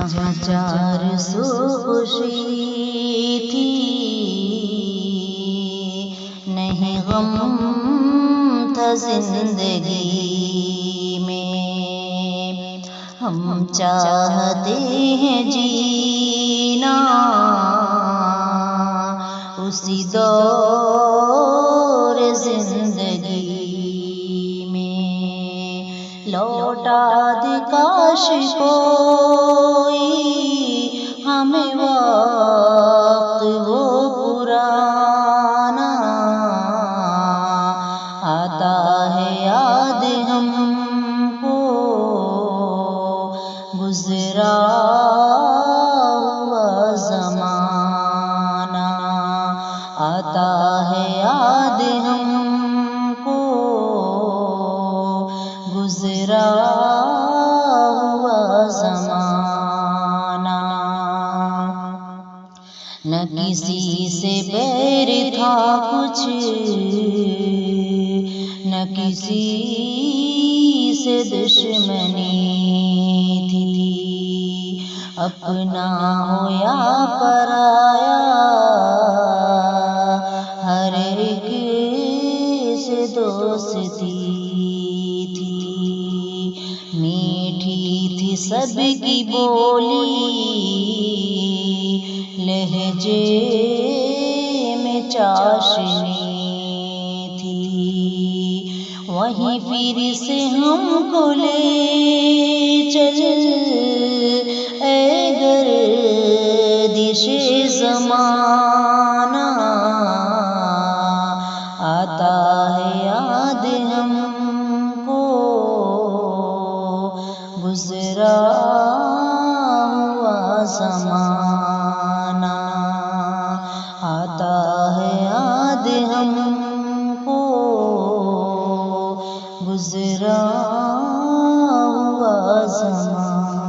جہاں 400 خوشی تھی نہیں غم تھا زندگی میں، ہم چاہتے ہیں جینا اسی دور زندگی میں، لوٹا دے کاش کوئی ہمیں وقت وہ پرانا، آتا ہے یاد ہم کو گزرا ہوا زمانہ، آتا ہے یاد ہم کو گزرا ہوا زمانہ، نہ کسی سے بیر تھا کچھ نہ کسی سے دشمنی تھی، اپنا ہو یا پرایا ہر ایک سے دوستی تھی، میٹھی تھی سب کی بولی لہجے میں چاشنی تھی، وہیں پھر سے ہم کو لے چل اے گردش زمانہ، آتا ہے یاد ہم کو گزرا ہوا زمانہ، آتا ہے یاد ہم کو گزرا ہوا زمانہ۔